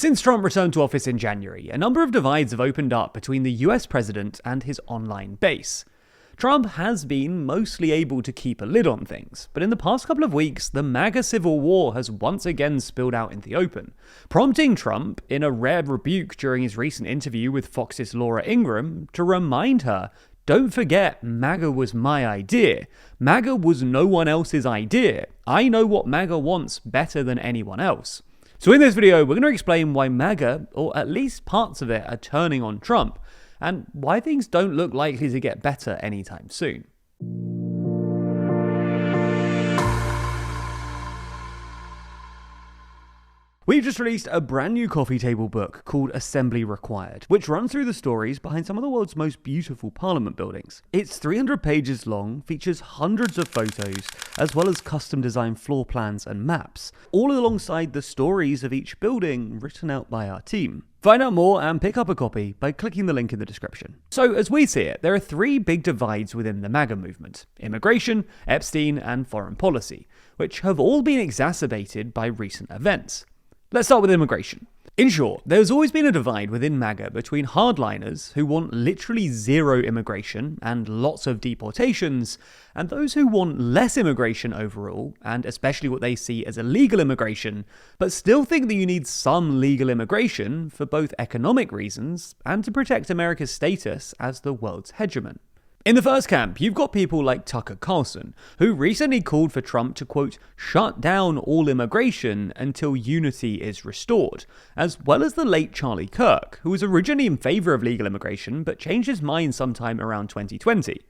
Since Trump returned to office in January, a number of divides have opened up between the US president and his online base. Trump has been mostly able to keep a lid on things, but in the past couple of weeks, the MAGA civil war has once again spilled out in the open, prompting Trump, in a rare rebuke during his recent interview with Fox's Laura Ingraham, to remind her, "Don't forget, MAGA was my idea. MAGA was no one else's idea. I know what MAGA wants better than anyone else." So in this video, we're going to explain why MAGA, or at least parts of it, are turning on Trump, and why things don't look likely to get better anytime soon. We've just released a brand new coffee table book called Assembly Required, which runs through the stories behind some of the world's most beautiful parliament buildings. It's 300 pages long, features hundreds of photos, as well as custom designed floor plans and maps, all alongside the stories of each building written out by our team. Find out more and pick up a copy by clicking the link in the description. So as we see it, there are three big divides within the MAGA movement: immigration, Epstein, and foreign policy, which have all been exacerbated by recent events. Let's start with immigration. In short, there's always been a divide within MAGA between hardliners who want literally zero immigration and lots of deportations, and those who want less immigration overall, and especially what they see as illegal immigration, but still think that you need some legal immigration for both economic reasons and to protect America's status as the world's hegemon. In the first camp, you've got people like Tucker Carlson, who recently called for Trump to, quote, shut down all immigration until unity is restored, as well as the late Charlie Kirk, who was originally in favor of legal immigration but changed his mind sometime around 2020.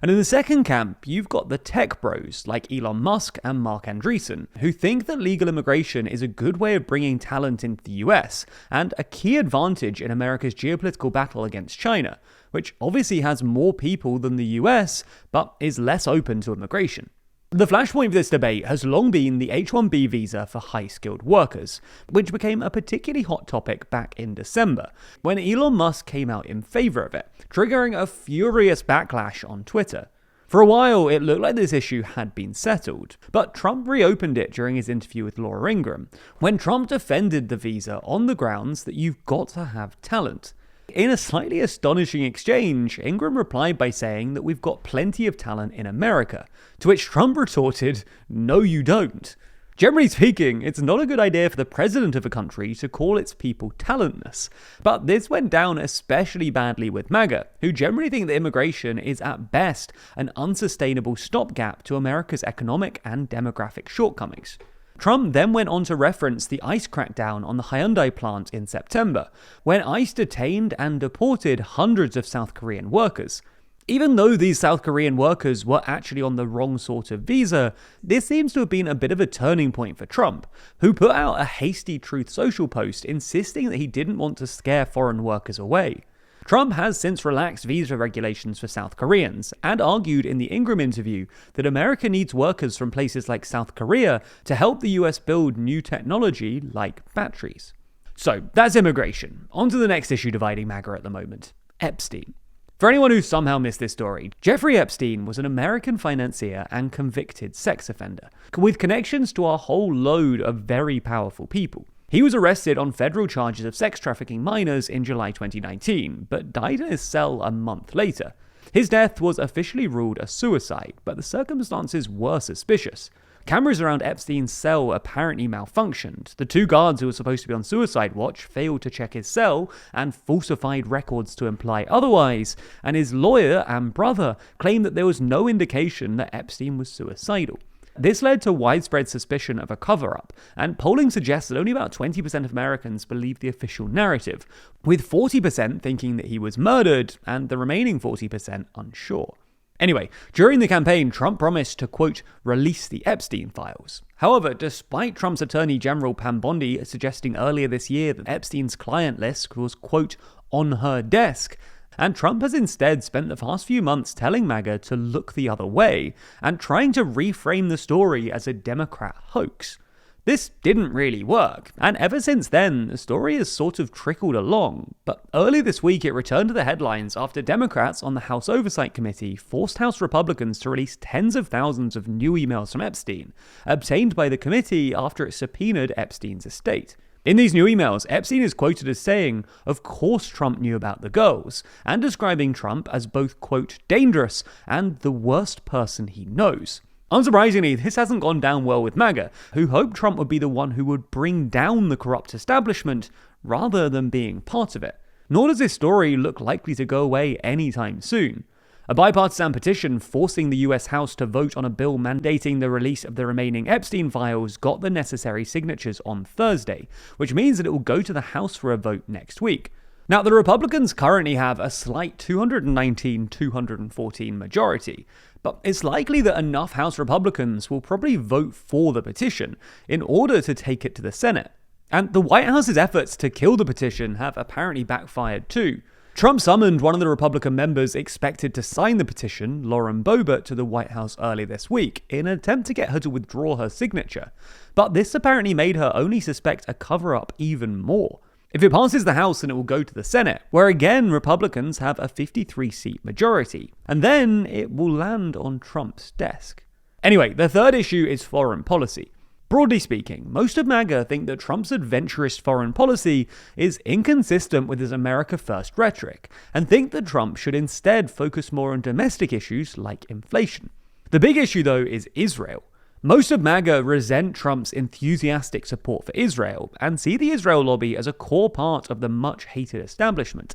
And in the second camp, you've got the tech bros like Elon Musk and Mark Andreessen, who think that legal immigration is a good way of bringing talent into the US and a key advantage in America's geopolitical battle against China, which obviously has more people than the US, but is less open to immigration. The flashpoint of this debate has long been the H-1B visa for high-skilled workers, which became a particularly hot topic back in December, when Elon Musk came out in favor of it, triggering a furious backlash on Twitter. For a while, it looked like this issue had been settled, but Trump reopened it during his interview with Laura Ingraham, when Trump defended the visa on the grounds that you've got to have talent. In a slightly astonishing exchange, Ingraham replied by saying that we've got plenty of talent in America, to which Trump retorted, "No, you don't." Generally speaking, it's not a good idea for the president of a country to call its people talentless, but this went down especially badly with MAGA, who generally think that immigration is at best an unsustainable stopgap to America's economic and demographic shortcomings. Trump then went on to reference the ICE crackdown on the Hyundai plant in September, when ICE detained and deported hundreds of South Korean workers. Even though these South Korean workers were actually on the wrong sort of visa, this seems to have been a bit of a turning point for Trump, who put out a hasty Truth Social post insisting that he didn't want to scare foreign workers away. Trump has since relaxed visa regulations for South Koreans and argued in the Ingraham interview that America needs workers from places like South Korea to help the US build new technology like batteries. So that's immigration. On to the next issue dividing MAGA at the moment: Epstein. For anyone who somehow missed this story, Jeffrey Epstein was an American financier and convicted sex offender, with connections to a whole load of very powerful people. He was arrested on federal charges of sex trafficking minors in July 2019, but died in his cell a month later. His death was officially ruled a suicide, but the circumstances were suspicious. Cameras around Epstein's cell apparently malfunctioned. The two guards who were supposed to be on suicide watch failed to check his cell and falsified records to imply otherwise, and his lawyer and brother claimed that there was no indication that Epstein was suicidal. This led to widespread suspicion of a cover-up, and polling suggests that only about 20% of Americans believe the official narrative, with 40% thinking that he was murdered and the remaining 40% unsure. Anyway, during the campaign, Trump promised to, quote, release the Epstein files. However, despite Trump's Attorney General Pam Bondi suggesting earlier this year that Epstein's client list was, quote, on her desk, and Trump has instead spent the past few months telling MAGA to look the other way and trying to reframe the story as a Democrat hoax. This didn't really work, and ever since then, the story has sort of trickled along, but early this week it returned to the headlines after Democrats on the House Oversight Committee forced House Republicans to release tens of thousands of new emails from Epstein, obtained by the committee after it subpoenaed Epstein's estate. In these new emails, Epstein is quoted as saying, "Of course Trump knew about the girls," and describing Trump as both, quote, "dangerous" and the worst person he knows. Unsurprisingly, this hasn't gone down well with MAGA, who hoped Trump would be the one who would bring down the corrupt establishment rather than being part of it. Nor does this story look likely to go away anytime soon. A bipartisan petition forcing the US House to vote on a bill mandating the release of the remaining Epstein files got the necessary signatures on Thursday, which means that it will go to the House for a vote next week. Now, the Republicans currently have a slight 219-214 majority, but it's likely that enough House Republicans will probably vote for the petition in order to take it to the Senate. And the White House's efforts to kill the petition have apparently backfired too. Trump summoned one of the Republican members expected to sign the petition, Lauren Boebert, to the White House early this week in an attempt to get her to withdraw her signature. But this apparently made her only suspect a cover-up even more. If it passes the House, then it will go to the Senate, where again Republicans have a 53-seat majority. And then it will land on Trump's desk. Anyway, the third issue is foreign policy. Broadly speaking, most of MAGA think that Trump's adventurous foreign policy is inconsistent with his America First rhetoric, and think that Trump should instead focus more on domestic issues like inflation. The big issue, though, is Israel. Most of MAGA resent Trump's enthusiastic support for Israel, and see the Israel lobby as a core part of the much-hated establishment.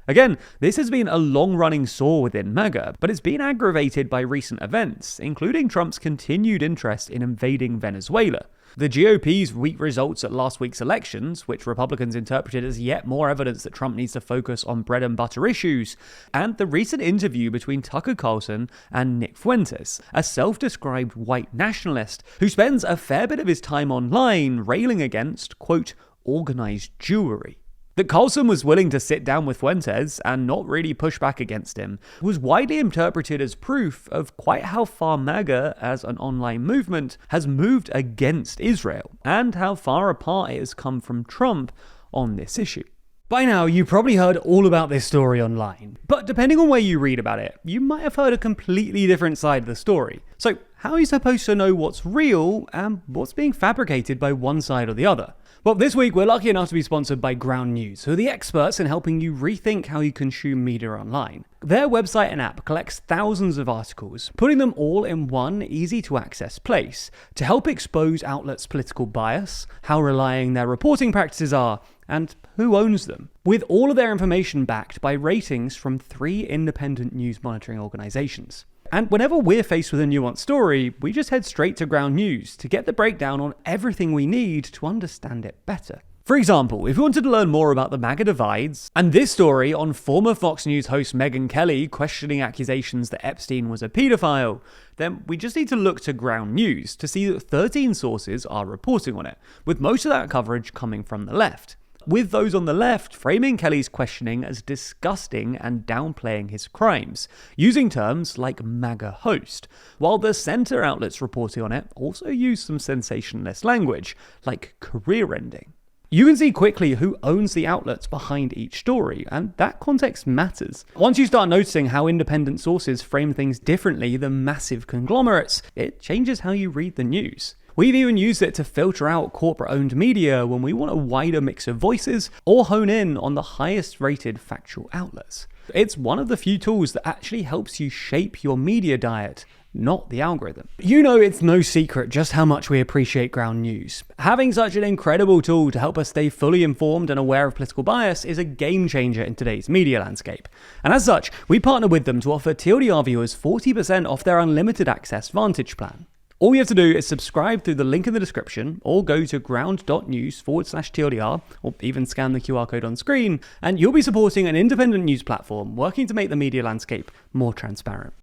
Again, this has been a long-running sore within MAGA, but it's been aggravated by recent events, including Trump's continued interest in invading Venezuela. The GOP's weak results at last week's elections, which Republicans interpreted as yet more evidence that Trump needs to focus on bread and butter issues, and the recent interview between Tucker Carlson and Nick Fuentes, a self-described white nationalist who spends a fair bit of his time online railing against, quote, organized Jewry. That Carlson was willing to sit down with Fuentes and not really push back against him was widely interpreted as proof of quite how far MAGA as an online movement has moved against Israel, and how far apart it has come from Trump on this issue. By now, you probably heard all about this story online, but depending on where you read about it, you might have heard a completely different side of the story. So how are you supposed to know what's real and what's being fabricated by one side or the other? Well, this week we're lucky enough to be sponsored by Ground News, who are the experts in helping you rethink how you consume media online. Their website and app collects thousands of articles, putting them all in one easy-to-access place to help expose outlets' political bias, how relying their reporting practices are, and who owns them, with all of their information backed by ratings from 3 independent news monitoring organizations. And whenever we're faced with a nuanced story, we just head straight to Ground News to get the breakdown on everything we need to understand it better. For example, if you wanted to learn more about the MAGA divides, and this story on former Fox News host Megyn Kelly questioning accusations that Epstein was a paedophile, then we just need to look to Ground News to see that 13 sources are reporting on it, with most of that coverage coming from the left. With those on the left framing Kelly's questioning as disgusting and downplaying his crimes, using terms like MAGA host, while the center outlets reporting on it also use some sensationalist language, like career ending. You can see quickly who owns the outlets behind each story, and that context matters. Once you start noticing how independent sources frame things differently than massive conglomerates, it changes how you read the news. We've even used it to filter out corporate-owned media when we want a wider mix of voices or hone in on the highest-rated factual outlets. It's one of the few tools that actually helps you shape your media diet, not the algorithm. You know it's no secret just how much we appreciate Ground News. Having such an incredible tool to help us stay fully informed and aware of political bias is a game changer in today's media landscape. And as such, we partner with them to offer TLDR viewers 40% off their unlimited access Vantage plan. All you have to do is subscribe through the link in the description, or go to ground.news/TLDR, or even scan the QR code on screen, and you'll be supporting an independent news platform working to make the media landscape more transparent.